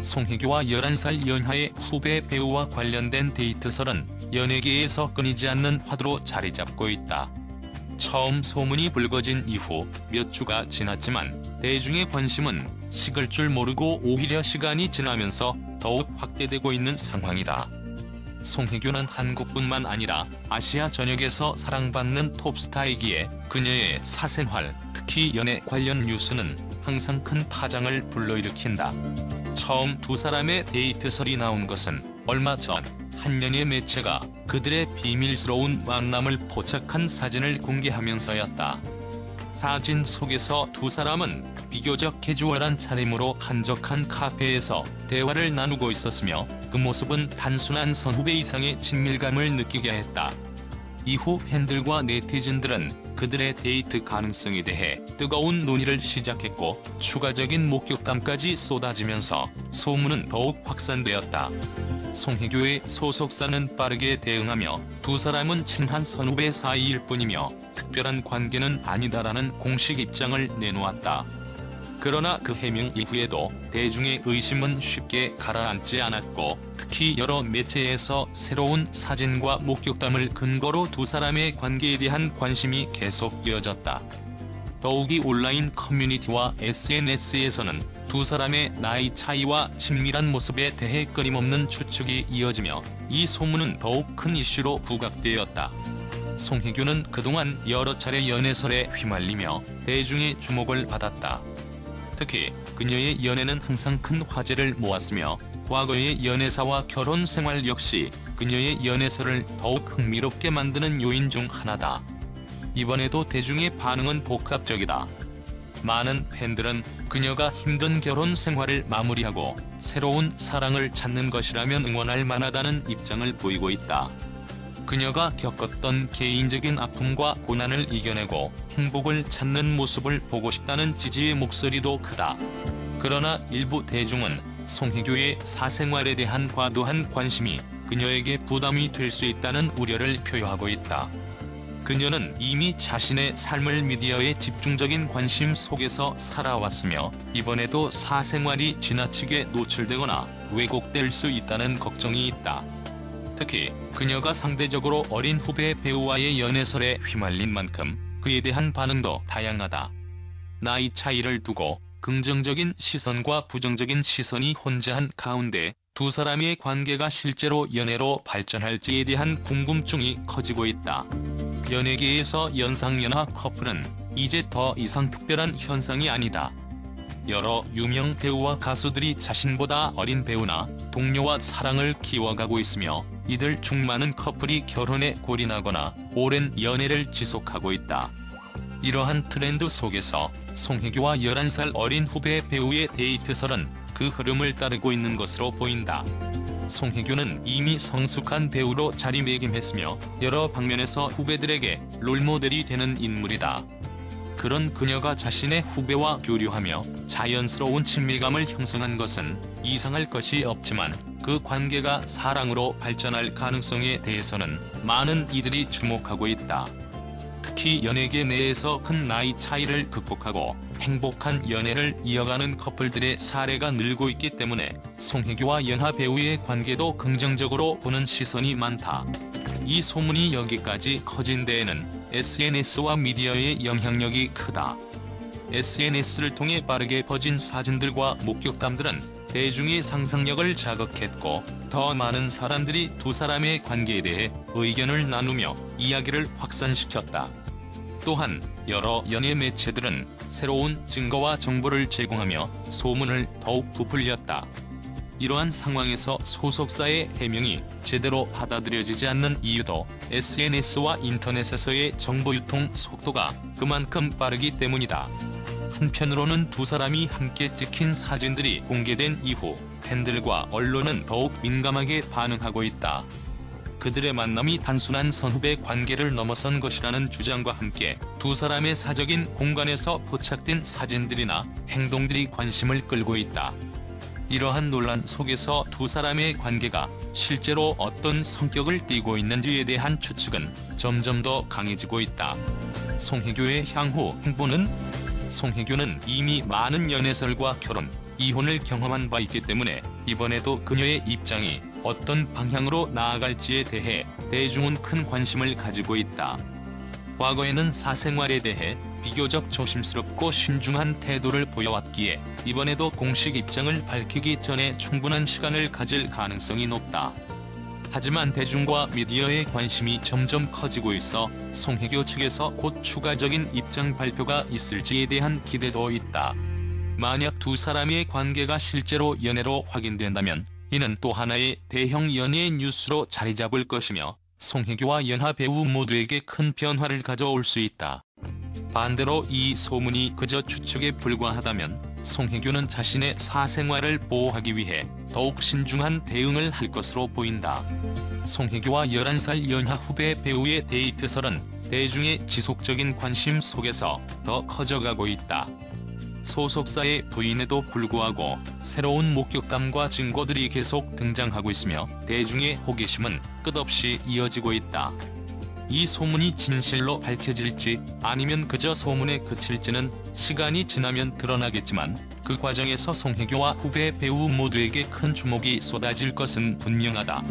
송혜교와 11살 연하의 후배 배우와 관련된 데이트설은 연예계에서 끊이지 않는 화두로 자리잡고 있다. 처음 소문이 불거진 이후 몇 주가 지났지만 대중의 관심은 식을 줄 모르고 오히려 시간이 지나면서 더욱 확대되고 있는 상황이다. 송혜교는 한국뿐만 아니라 아시아 전역에서 사랑받는 톱스타이기에 그녀의 사생활, 특히 연애 관련 뉴스는 항상 큰 파장을 불러일으킨다. 처음 두 사람의 데이트설이 나온 것은 얼마 전 한 연예 매체가 그들의 비밀스러운 만남을 포착한 사진을 공개하면서였다. 사진 속에서 두 사람은 비교적 캐주얼한 차림으로 한적한 카페에서 대화를 나누고 있었으며 그 모습은 단순한 선후배 이상의 친밀감을 느끼게 했다. 이후 팬들과 네티즌들은 그들의 데이트 가능성에 대해 뜨거운 논의를 시작했고 추가적인 목격담까지 쏟아지면서 소문은 더욱 확산되었다. 송혜교의 소속사는 빠르게 대응하며 두 사람은 친한 선후배 사이일 뿐이며 특별한 관계는 아니다라는 공식 입장을 내놓았다. 그러나 그 해명 이후에도 대중의 의심은 쉽게 가라앉지 않았고 특히 여러 매체에서 새로운 사진과 목격담을 근거로 두 사람의 관계에 대한 관심이 계속 이어졌다. 더욱이 온라인 커뮤니티와 SNS에서는 두 사람의 나이 차이와 친밀한 모습에 대해 끊임없는 추측이 이어지며 이 소문은 더욱 큰 이슈로 부각되었다. 송혜교는 그동안 여러 차례 연애설에 휘말리며 대중의 주목을 받았다. 특히 그녀의 연애는 항상 큰 화제를 모았으며 과거의 연애사와 결혼 생활 역시 그녀의 연애설을 더욱 흥미롭게 만드는 요인 중 하나다. 이번에도 대중의 반응은 복합적이다. 많은 팬들은 그녀가 힘든 결혼 생활을 마무리하고 새로운 사랑을 찾는 것이라면 응원할 만하다는 입장을 보이고 있다. 그녀가 겪었던 개인적인 아픔과 고난을 이겨내고 행복을 찾는 모습을 보고 싶다는 지지의 목소리도 크다. 그러나 일부 대중은 송혜교의 사생활에 대한 과도한 관심이 그녀에게 부담이 될 수 있다는 우려를 표하고 있다. 그녀는 이미 자신의 삶을 미디어의 집중적인 관심 속에서 살아왔으며 이번에도 사생활이 지나치게 노출되거나 왜곡될 수 있다는 걱정이 있다. 특히 그녀가 상대적으로 어린 후배 배우와의 연애설에 휘말린 만큼 그에 대한 반응도 다양하다. 나이 차이를 두고 긍정적인 시선과 부정적인 시선이 혼재한 가운데 두 사람의 관계가 실제로 연애로 발전할지에 대한 궁금증이 커지고 있다. 연예계에서 연상연하 커플은 이제 더 이상 특별한 현상이 아니다. 여러 유명 배우와 가수들이 자신보다 어린 배우나 동료와 사랑을 키워가고 있으며 이들 중 많은 커플이 결혼에 골인하거나 오랜 연애를 지속하고 있다. 이러한 트렌드 속에서 송혜교와 11살 어린 후배 배우의 데이트설은 그 흐름을 따르고 있는 것으로 보인다. 송혜교는 이미 성숙한 배우로 자리매김했으며 여러 방면에서 후배들에게 롤모델이 되는 인물이다. 그런 그녀가 자신의 후배와 교류하며 자연스러운 친밀감을 형성한 것은 이상할 것이 없지만 그 관계가 사랑으로 발전할 가능성에 대해서는 많은 이들이 주목하고 있다. 특히 연예계 내에서 큰 나이 차이를 극복하고 행복한 연애를 이어가는 커플들의 사례가 늘고 있기 때문에 송혜교와 연하 배우의 관계도 긍정적으로 보는 시선이 많다. 이 소문이 여기까지 커진 데에는 SNS와 미디어의 영향력이 크다. SNS를 통해 빠르게 퍼진 사진들과 목격담들은 대중의 상상력을 자극했고 더 많은 사람들이 두 사람의 관계에 대해 의견을 나누며 이야기를 확산시켰다. 또한 여러 연예 매체들은 새로운 증거와 정보를 제공하며 소문을 더욱 부풀렸다. 이러한 상황에서 소속사의 해명이 제대로 받아들여지지 않는 이유도 SNS와 인터넷에서의 정보 유통 속도가 그만큼 빠르기 때문이다. 한편으로는 두 사람이 함께 찍힌 사진들이 공개된 이후 팬들과 언론은 더욱 민감하게 반응하고 있다. 그들의 만남이 단순한 선후배 관계를 넘어선 것이라는 주장과 함께 두 사람의 사적인 공간에서 포착된 사진들이나 행동들이 관심을 끌고 있다. 이러한 논란 속에서 두 사람의 관계가 실제로 어떤 성격을 띠고 있는지에 대한 추측은 점점 더 강해지고 있다. 송혜교의 향후 행보는? 송혜교는 이미 많은 연애설과 결혼, 이혼을 경험한 바 있기 때문에 이번에도 그녀의 입장이 어떤 방향으로 나아갈지에 대해 대중은 큰 관심을 가지고 있다. 과거에는 사생활에 대해 비교적 조심스럽고 신중한 태도를 보여왔기에 이번에도 공식 입장을 밝히기 전에 충분한 시간을 가질 가능성이 높다. 하지만 대중과 미디어의 관심이 점점 커지고 있어 송혜교 측에서 곧 추가적인 입장 발표가 있을지에 대한 기대도 있다. 만약 두 사람의 관계가 실제로 연애로 확인된다면 이는 또 하나의 대형 연예 뉴스로 자리잡을 것이며 송혜교와 연하 배우 모두에게 큰 변화를 가져올 수 있다. 반대로 이 소문이 그저 추측에 불과하다면 송혜교는 자신의 사생활을 보호하기 위해 더욱 신중한 대응을 할 것으로 보인다. 송혜교와 11살 연하 후배 배우의 데이트설은 대중의 지속적인 관심 속에서 더 커져가고 있다. 소속사의 부인에도 불구하고 새로운 목격담과 증거들이 계속 등장하고 있으며 대중의 호기심은 끝없이 이어지고 있다. 이 소문이 진실로 밝혀질지 아니면 그저 소문에 그칠지는 시간이 지나면 드러나겠지만 그 과정에서 송혜교와 후배 배우 모두에게 큰 주목이 쏟아질 것은 분명하다.